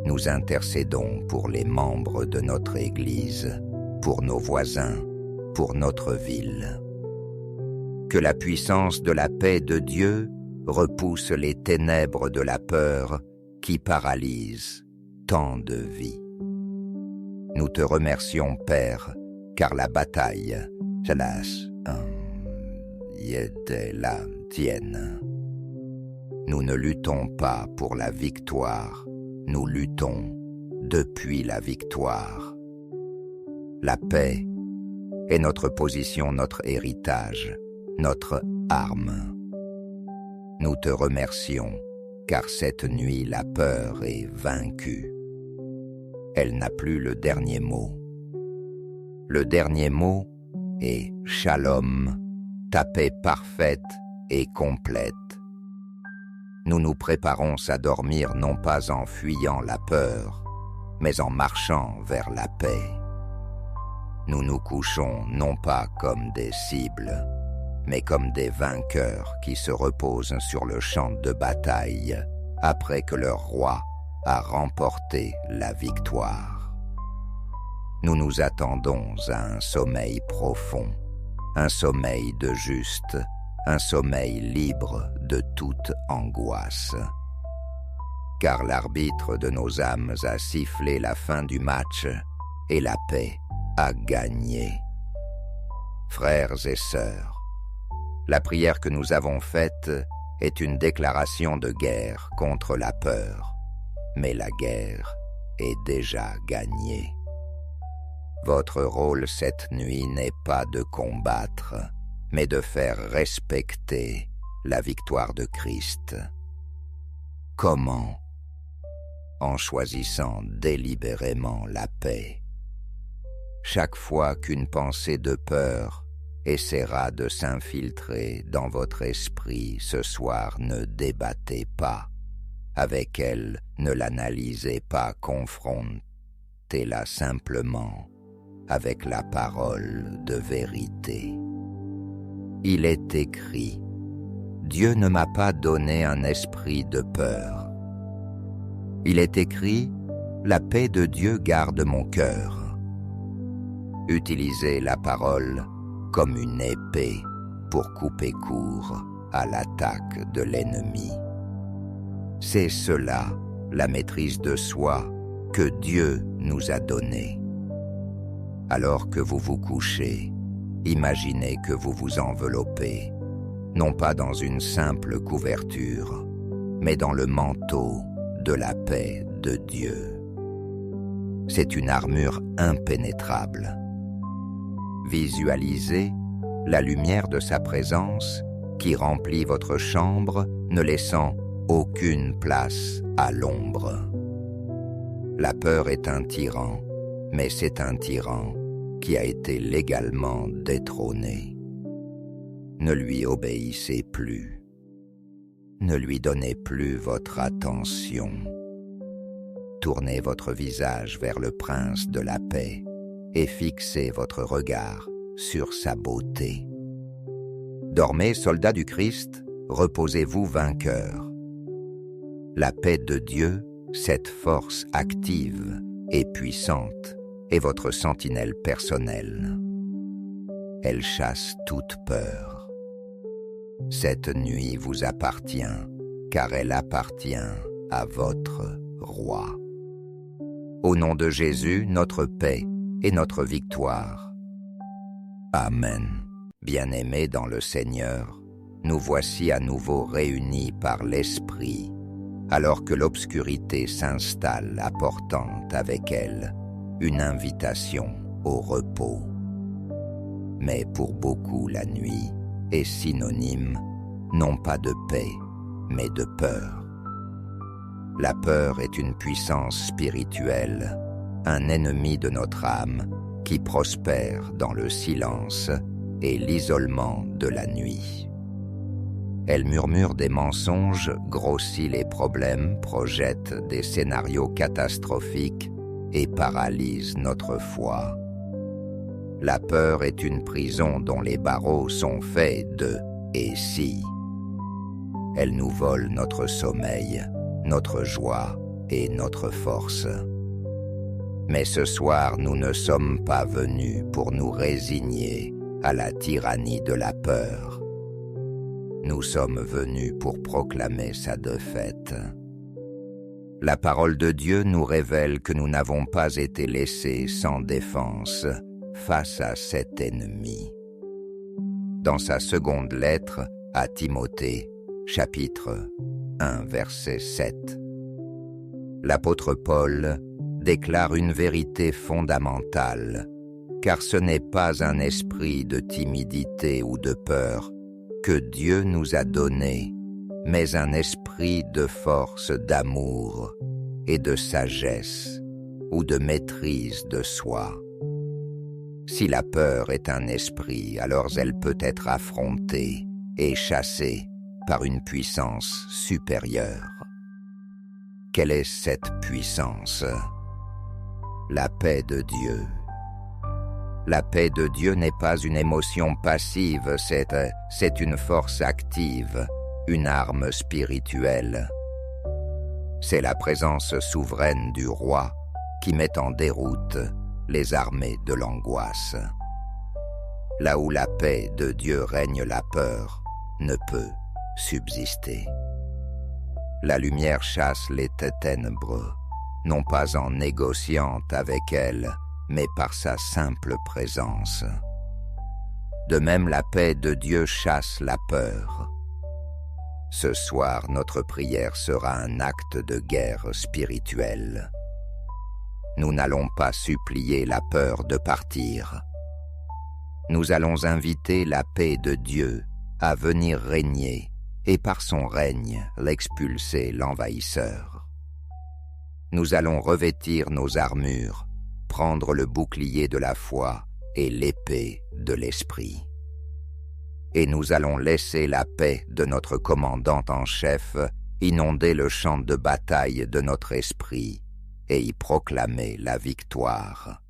Nous intercédons pour les membres de notre Église, pour nos voisins, pour notre ville. Que la puissance de la paix de Dieu repousse les ténèbres de la peur qui paralysent tant de vies. Nous te remercions, Père, car la bataille, était la tienne. Nous ne luttons pas pour la victoire, nous luttons depuis la victoire. La paix est notre position, notre héritage, notre arme. Nous te remercions, car cette nuit la peur est vaincue. Elle n'a plus le dernier mot. Le dernier mot est Shalom, ta paix parfaite et complète. Nous nous préparons à dormir non pas en fuyant la peur, mais en marchant vers la paix. Nous nous couchons non pas comme des cibles, mais comme des vainqueurs qui se reposent sur le champ de bataille après que leur roi a remporté la victoire. Nous nous attendons à un sommeil profond, un sommeil de juste, un sommeil libre de toute angoisse. Car l'arbitre de nos âmes a sifflé la fin du match et la paix a gagné. Frères et sœurs, la prière que nous avons faite est une déclaration de guerre contre la peur, mais la guerre est déjà gagnée. Votre rôle cette nuit n'est pas de combattre, mais de faire respecter la victoire de Christ. Comment? En choisissant délibérément la paix. Chaque fois qu'une pensée de peur essaiera de s'infiltrer dans votre esprit ce soir. Ne débattez pas avec elle, ne l'analysez pas, confrontez-la simplement avec la parole de vérité. Il est écrit: Dieu ne m'a pas donné un esprit de peur. Il est écrit: la paix de Dieu garde mon cœur. Utilisez la parole comme une épée pour couper court à l'attaque de l'ennemi. C'est cela, la maîtrise de soi, que Dieu nous a donnée. Alors que vous vous couchez, imaginez que vous vous enveloppez, non pas dans une simple couverture, mais dans le manteau de la paix de Dieu. C'est une armure impénétrable. Visualisez la lumière de sa présence qui remplit votre chambre, ne laissant aucune place à l'ombre. La peur est un tyran, mais c'est un tyran qui a été légalement détrôné. Ne lui obéissez plus. Ne lui donnez plus votre attention. Tournez votre visage vers le prince de la paix et fixez votre regard sur sa beauté. Dormez, soldats du Christ, reposez-vous vainqueurs. La paix de Dieu, cette force active et puissante, est votre sentinelle personnelle. Elle chasse toute peur. Cette nuit vous appartient, car elle appartient à votre roi. Au nom de Jésus, notre paix et notre victoire. Amen. Bien-aimés dans le Seigneur, nous voici à nouveau réunis par l'Esprit, alors que l'obscurité s'installe, apportant avec elle une invitation au repos. Mais pour beaucoup, la nuit est synonyme non pas de paix, mais de peur. La peur est une puissance spirituelle, un ennemi de notre âme qui prospère dans le silence et l'isolement de la nuit. Elle murmure des mensonges, grossit les problèmes, projette des scénarios catastrophiques et paralyse notre foi. La peur est une prison dont les barreaux sont faits de « et si ». Elle nous vole notre sommeil, notre joie et notre force. Mais ce soir, nous ne sommes pas venus pour nous résigner à la tyrannie de la peur. Nous sommes venus pour proclamer sa défaite. La parole de Dieu nous révèle que nous n'avons pas été laissés sans défense face à cet ennemi. Dans sa seconde lettre à Timothée, chapitre 1, verset 7, l'apôtre Paul déclare une vérité fondamentale, car ce n'est pas un esprit de timidité ou de peur que Dieu nous a donné, mais un esprit de force, d'amour et de sagesse ou de maîtrise de soi. Si la peur est un esprit, alors elle peut être affrontée et chassée par une puissance supérieure. Quelle est cette puissance? La paix de Dieu. La paix de Dieu n'est pas une émotion passive, c'est une force active, une arme spirituelle. C'est la présence souveraine du roi qui met en déroute les armées de l'angoisse. Là où la paix de Dieu règne, la peur ne peut subsister. La lumière chasse les ténèbres, non pas en négociant avec elle, mais par sa simple présence. De même, la paix de Dieu chasse la peur. Ce soir, notre prière sera un acte de guerre spirituelle. Nous n'allons pas supplier la peur de partir. Nous allons inviter la paix de Dieu à venir régner et par son règne l'expulser, l'envahisseur. Nous allons revêtir nos armures, prendre le bouclier de la foi et l'épée de l'esprit. et nous allons laisser la paix de notre commandant en chef inonder le champ de bataille de notre esprit et y proclamer la victoire.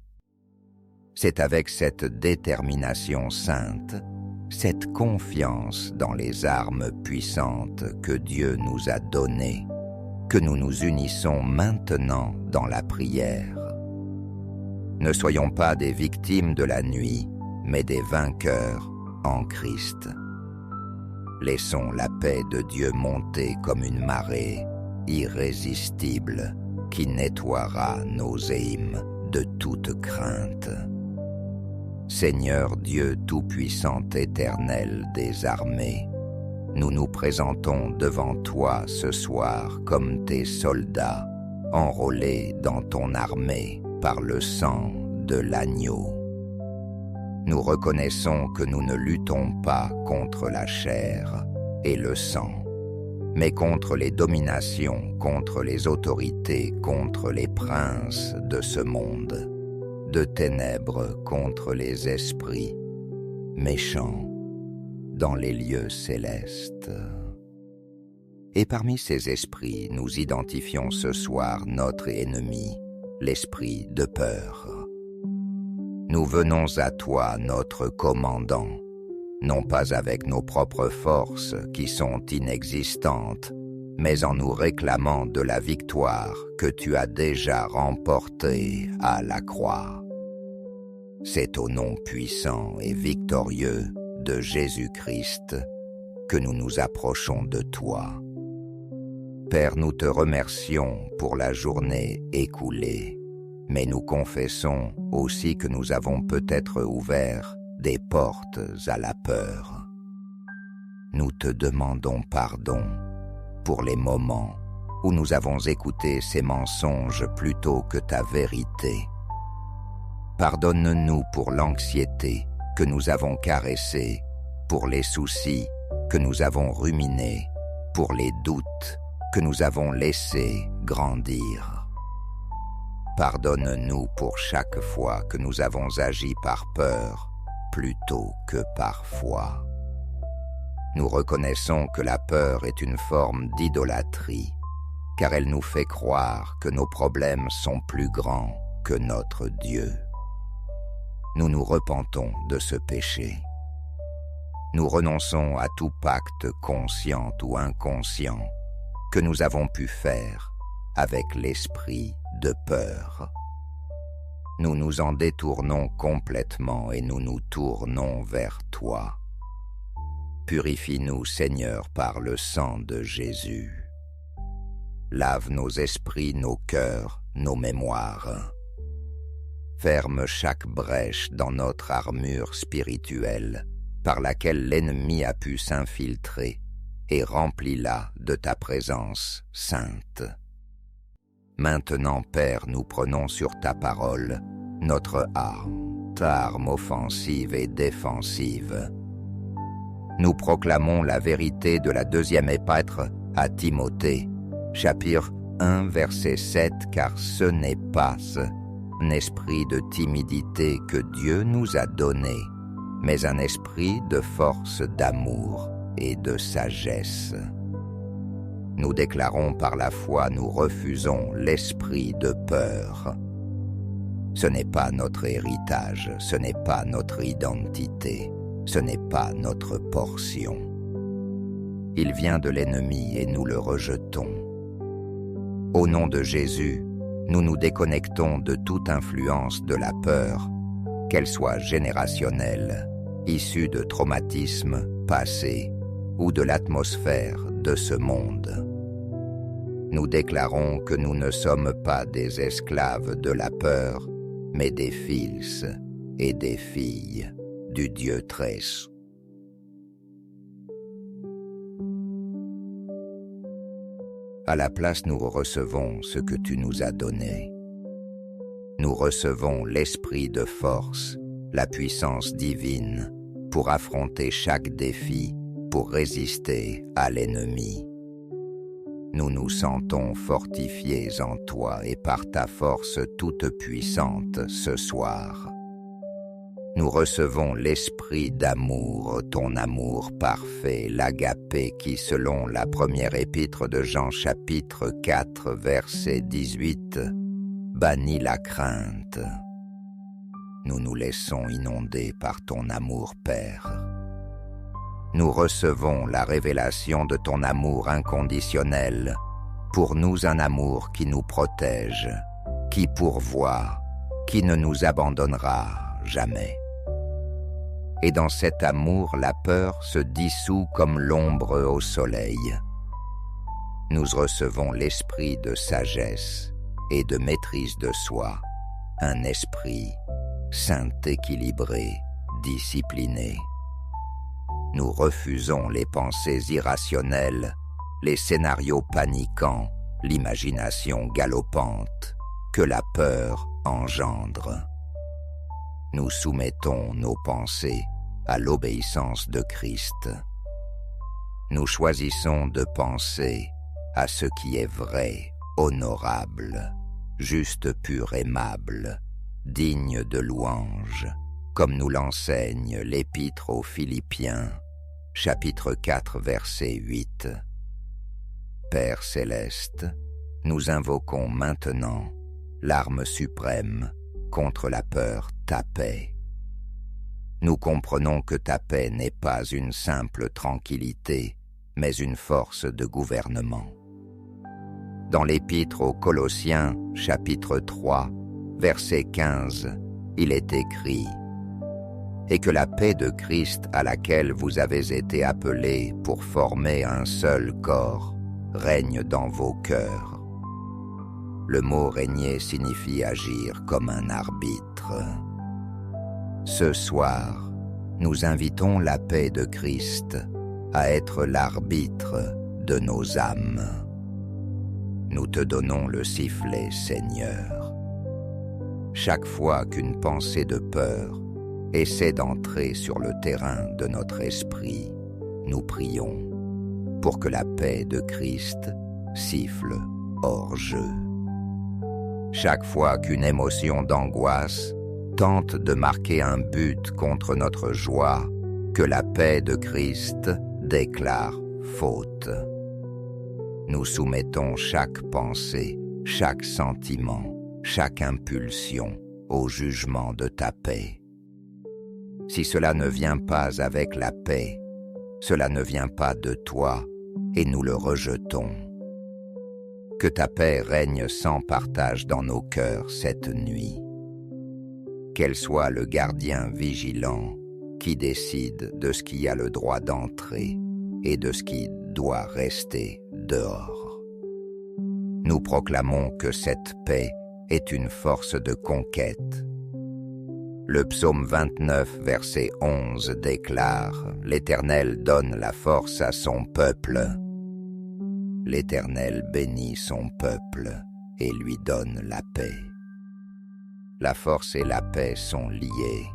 C'est avec cette détermination sainte, cette confiance dans les armes puissantes que Dieu nous a données, que nous nous unissons maintenant dans la prière. Ne soyons pas des victimes de la nuit, mais des vainqueurs en Christ. Laissons la paix de Dieu monter comme une marée irrésistible qui nettoiera nos éimes de toute crainte. Seigneur Dieu Tout-Puissant éternel des armées, nous nous présentons devant toi ce soir comme tes soldats, enrôlés dans ton armée par le sang de l'agneau. Nous reconnaissons que nous ne luttons pas contre la chair et le sang, mais contre les dominations, contre les autorités, contre les princes de ce monde, de ténèbres contre les esprits méchants dans les lieux célestes. Et parmi ces esprits, nous identifions ce soir notre ennemi, l'esprit de peur. Nous venons à toi, notre commandant, non pas avec nos propres forces qui sont inexistantes, mais en nous réclamant de la victoire que tu as déjà remportée à la croix. C'est au nom puissant et victorieux de Jésus-Christ que nous nous approchons de toi. Père, nous te remercions pour la journée écoulée, mais nous confessons aussi que nous avons peut-être ouvert des portes à la peur. Nous te demandons pardon pour les moments où nous avons écouté ces mensonges plutôt que ta vérité. Pardonne-nous pour l'anxiété que nous avons caressée, pour les soucis que nous avons ruminés, pour les doutes que nous avons laissés grandir. Pardonne-nous pour chaque fois que nous avons agi par peur plutôt que par foi. Nous reconnaissons que la peur est une forme d'idolâtrie, car elle nous fait croire que nos problèmes sont plus grands que notre Dieu. Nous nous repentons de ce péché. Nous renonçons à tout pacte conscient ou inconscient que nous avons pu faire avec l'esprit de peur. Nous nous en détournons complètement et nous nous tournons vers toi. Purifie-nous, Seigneur, par le sang de Jésus. Lave nos esprits, nos cœurs, nos mémoires. Ferme chaque brèche dans notre armure spirituelle par laquelle l'ennemi a pu s'infiltrer et remplis-la de ta présence sainte. Maintenant, Père, nous prenons sur ta parole notre arme, ta arme offensive et défensive. Nous proclamons la vérité de la deuxième épître à Timothée, chapitre 1, verset 7, car ce n'est pas un esprit de timidité que Dieu nous a donné, mais un esprit de force, d'amour et de sagesse. Nous déclarons par la foi, nous refusons l'esprit de peur. Ce n'est pas notre héritage, ce n'est pas notre identité, ce n'est pas notre portion. Il vient de l'ennemi et nous le rejetons. Au nom de Jésus, nous nous déconnectons de toute influence de la peur, qu'elle soit générationnelle, issue de traumatismes passés ou de l'atmosphère de ce monde. Nous déclarons que nous ne sommes pas des esclaves de la peur, mais des fils et des filles du Dieu très-haut. À la place, nous recevons ce que tu nous as donné. Nous recevons l'esprit de force, la puissance divine, pour affronter chaque défi, pour résister à l'ennemi. Nous nous sentons fortifiés en toi et par ta force toute puissante ce soir. Nous recevons l'esprit d'amour, ton amour parfait, l'agapé qui, selon la première épître de Jean chapitre 4, verset 18, bannit la crainte. Nous nous laissons inonder par ton amour, Père. Nous recevons la révélation de ton amour inconditionnel, pour nous un amour qui nous protège, qui pourvoit, qui ne nous abandonnera jamais. Et dans cet amour, la peur se dissout comme l'ombre au soleil. Nous recevons l'esprit de sagesse et de maîtrise de soi, un esprit saint équilibré, discipliné. Nous refusons les pensées irrationnelles, les scénarios paniquants, l'imagination galopante que la peur engendre. Nous soumettons nos pensées à l'obéissance de Christ. Nous choisissons de penser à ce qui est vrai, honorable, juste, pur, aimable, digne de louange, comme nous l'enseigne l'Épître aux Philippiens, chapitre 4, verset 8. Père céleste, nous invoquons maintenant l'arme suprême contre la peur, ta paix. Nous comprenons que ta paix n'est pas une simple tranquillité, mais une force de gouvernement. Dans l'Épître aux Colossiens, chapitre 3, verset 15, il est écrit « Et que la paix de Christ à laquelle vous avez été appelés pour former un seul corps règne dans vos cœurs. » Le mot « régner » signifie agir comme un arbitre. Ce soir, nous invitons la paix de Christ à être l'arbitre de nos âmes. Nous te donnons le sifflet, Seigneur. Chaque fois qu'une pensée de peur essaie d'entrer sur le terrain de notre esprit, nous prions pour que la paix de Christ siffle hors jeu. Chaque fois qu'une émotion d'angoisse tente de marquer un but contre notre joie, que la paix de Christ déclare faute. Nous soumettons chaque pensée, chaque sentiment, chaque impulsion au jugement de ta paix. Si cela ne vient pas avec la paix, cela ne vient pas de toi et nous le rejetons. Que ta paix règne sans partage dans nos cœurs cette nuit. Qu'elle soit le gardien vigilant qui décide de ce qui a le droit d'entrer et de ce qui doit rester dehors. Nous proclamons que cette paix est une force de conquête. Le psaume 29, verset 11 déclare « L'Éternel donne la force à son peuple. L'Éternel bénit son peuple et lui donne la paix. » La force et la paix sont liées.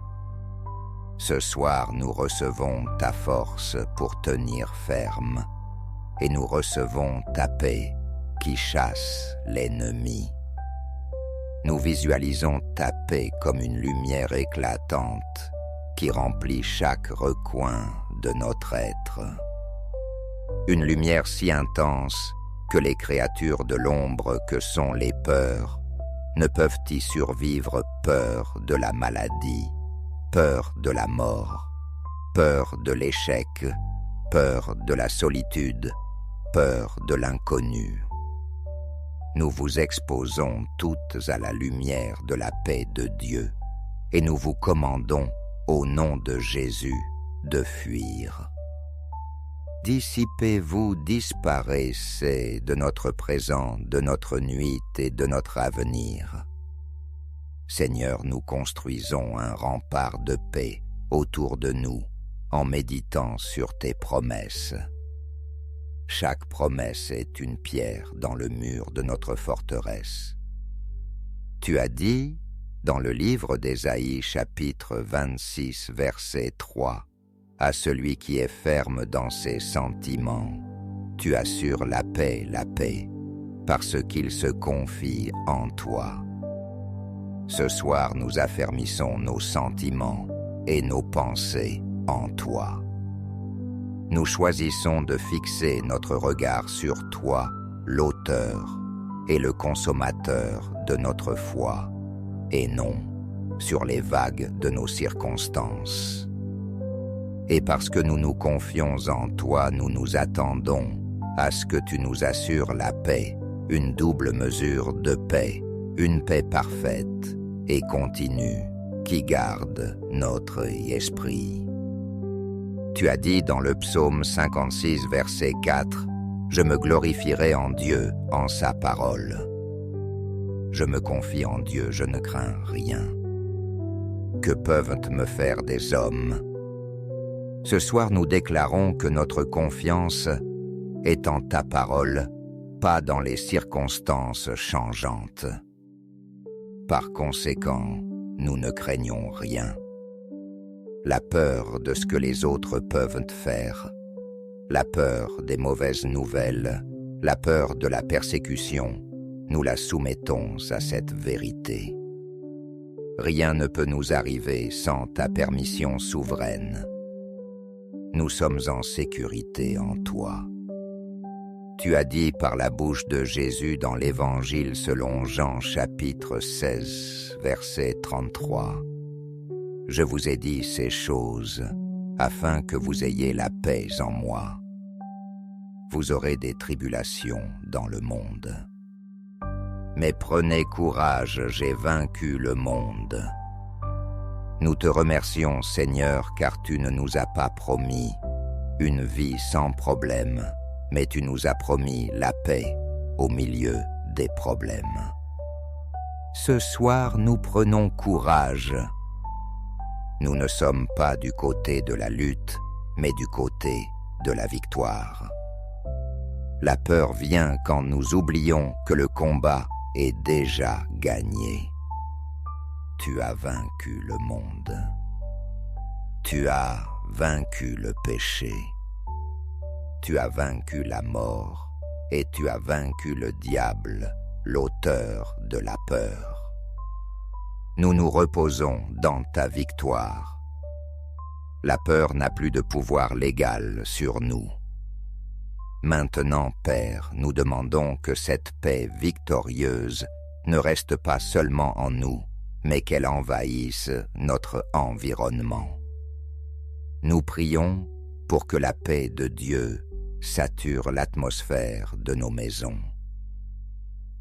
Ce soir, nous recevons ta force pour tenir ferme et nous recevons ta paix qui chasse l'ennemi. Nous visualisons ta paix comme une lumière éclatante qui remplit chaque recoin de notre être. Une lumière si intense que les créatures de l'ombre que sont les peurs ne peuvent y survivre. Peur de la maladie, peur de la mort, peur de l'échec, peur de la solitude, peur de l'inconnu. Nous vous exposons toutes à la lumière de la paix de Dieu et nous vous commandons, au nom de Jésus, de fuir. Dissipez-vous, disparaissez de notre présent, de notre nuit et de notre avenir. Seigneur, nous construisons un rempart de paix autour de nous en méditant sur tes promesses. Chaque promesse est une pierre dans le mur de notre forteresse. Tu as dit, dans le livre d'Ésaïe, chapitre 26, verset 3, « À celui qui est ferme dans ses sentiments, tu assures la paix, parce qu'il se confie en toi. » Ce soir, nous affermissons nos sentiments et nos pensées en toi. Nous choisissons de fixer notre regard sur toi, l'auteur et le consommateur de notre foi, et non sur les vagues de nos circonstances. Et parce que nous nous confions en toi, nous nous attendons à ce que tu nous assures la paix, une double mesure de paix, une paix parfaite et continue qui garde notre esprit. Tu as dit dans le psaume 56, verset 4, « Je me glorifierai en Dieu, en sa parole. » Je me confie en Dieu, je ne crains rien. Que peuvent me faire des hommes? Ce soir, nous déclarons que notre confiance est en ta parole, pas dans les circonstances changeantes. Par conséquent, nous ne craignons rien. La peur de ce que les autres peuvent faire, la peur des mauvaises nouvelles, la peur de la persécution, nous la soumettons à cette vérité. Rien ne peut nous arriver sans ta permission souveraine. Nous sommes en sécurité en toi. Tu as dit par la bouche de Jésus dans l'Évangile selon Jean chapitre 16, verset 33. « Je vous ai dit ces choses afin que vous ayez la paix en moi. Vous aurez des tribulations dans le monde. Mais prenez courage, j'ai vaincu le monde. » Nous te remercions, Seigneur, car tu ne nous as pas promis une vie sans problème, mais tu nous as promis la paix au milieu des problèmes. Ce soir, nous prenons courage. Nous ne sommes pas du côté de la lutte, mais du côté de la victoire. La peur vient quand nous oublions que le combat est déjà gagné. Tu as vaincu le monde. Tu as vaincu le péché. Tu as vaincu la mort et tu as vaincu le diable, l'auteur de la peur. Nous nous reposons dans ta victoire. La peur n'a plus de pouvoir légal sur nous. Maintenant, Père, nous demandons que cette paix victorieuse ne reste pas seulement en nous, mais qu'elle envahisse notre environnement. Nous prions pour que la paix de Dieu sature l'atmosphère de nos maisons.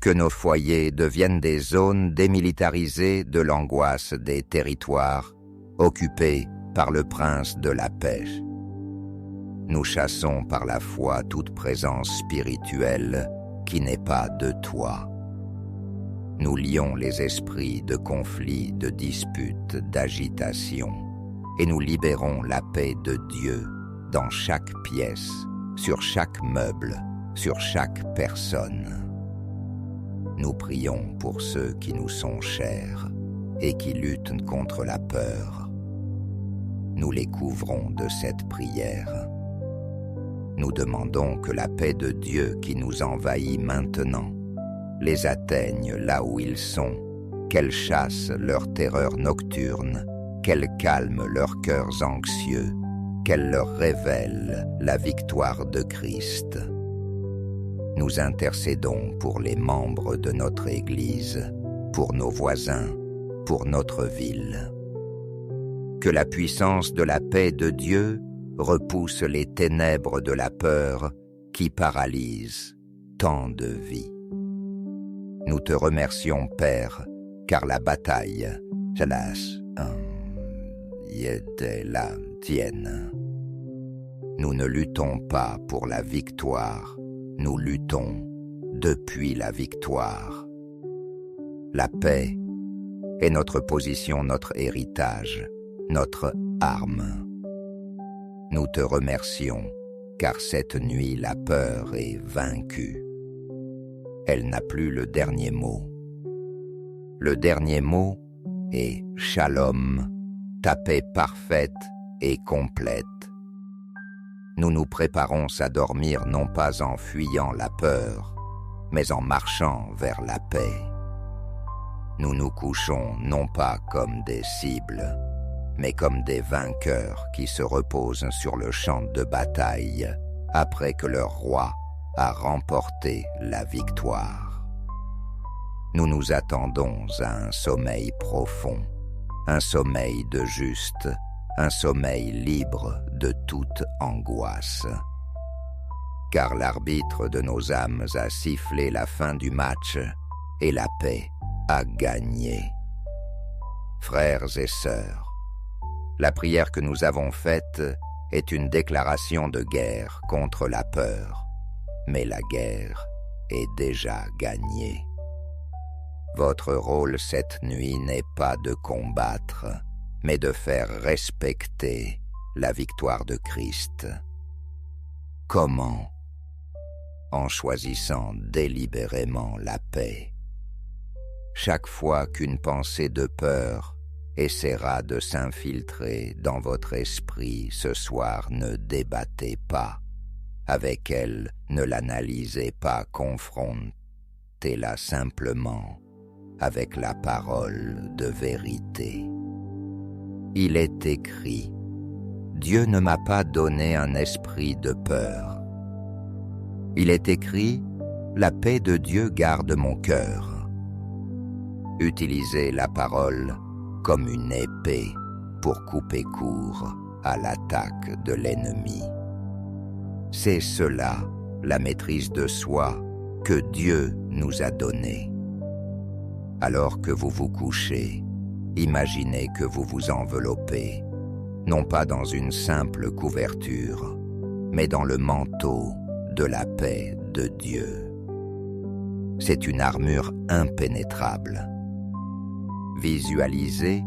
Que nos foyers deviennent des zones démilitarisées de l'angoisse des territoires occupés par le prince de la paix. Nous chassons par la foi toute présence spirituelle qui n'est pas de toi. Nous lions les esprits de conflits, de disputes, d'agitation, et nous libérons la paix de Dieu dans chaque pièce, sur chaque meuble, sur chaque personne. Nous prions pour ceux qui nous sont chers et qui luttent contre la peur. Nous les couvrons de cette prière. Nous demandons que la paix de Dieu qui nous envahit maintenant les atteigne là où ils sont, qu'elle chasse leur terreur nocturne, qu'elle calme leurs cœurs anxieux, qu'elle leur révèle la victoire de Christ. Nous intercédons pour les membres de notre Église, pour nos voisins, pour notre ville. Que la puissance de la paix de Dieu repousse les ténèbres de la peur qui paralysent tant de vies. Nous te remercions, Père, car la bataille, c'est la tienne. Nous ne luttons pas pour la victoire, nous luttons depuis la victoire. La paix est notre position, notre héritage, notre arme. Nous te remercions, car cette nuit la peur est vaincue. Elle n'a plus le dernier mot. Le dernier mot est Shalom, ta paix parfaite et complète. Nous nous préparons à dormir non pas en fuyant la peur, mais en marchant vers la paix. Nous nous couchons non pas comme des cibles, mais comme des vainqueurs qui se reposent sur le champ de bataille après que leur roi a remporté la victoire. Nous nous attendons à un sommeil profond, un sommeil de juste, un sommeil libre de toute angoisse. Car l'arbitre de nos âmes a sifflé la fin du match et la paix a gagné. Frères et sœurs, la prière que nous avons faite est une déclaration de guerre contre la peur, mais la guerre est déjà gagnée. Votre rôle cette nuit n'est pas de combattre, mais de faire respecter la victoire de Christ. Comment? En choisissant délibérément la paix. Chaque fois qu'une pensée de peur essaiera de s'infiltrer dans votre esprit ce soir, ne débattez pas avec elle, ne l'analysez pas, confrontez-la simplement avec la parole de vérité. Il est écrit, « Dieu ne m'a pas donné un esprit de peur. » Il est écrit, « La paix de Dieu garde mon cœur. » Utilisez la parole comme une épée pour couper court à l'attaque de l'ennemi. C'est cela, la maîtrise de soi, que Dieu nous a donnée. Alors que vous vous couchez, imaginez que vous vous enveloppez, non pas dans une simple couverture, mais dans le manteau de la paix de Dieu. C'est une armure impénétrable. Visualisez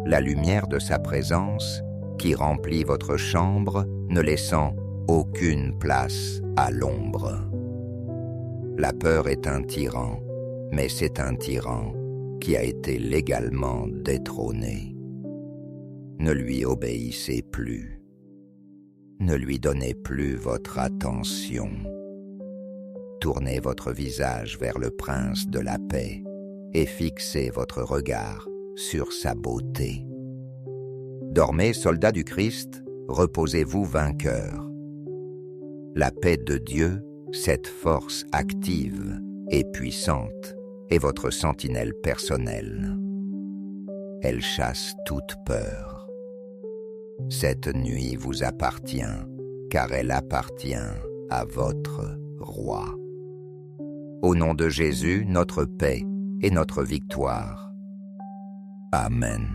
la lumière de sa présence qui remplit votre chambre, ne laissant aucune place à l'ombre. La peur est un tyran, mais c'est un tyran qui a été légalement détrôné. Ne lui obéissez plus. Ne lui donnez plus votre attention. Tournez votre visage vers le prince de la paix et fixez votre regard sur sa beauté. Dormez, soldats du Christ, reposez-vous vainqueurs. La paix de Dieu, cette force active et puissante, est votre sentinelle personnelle. Elle chasse toute peur. Cette nuit vous appartient, car elle appartient à votre roi. Au nom de Jésus, notre paix et notre victoire. Amen.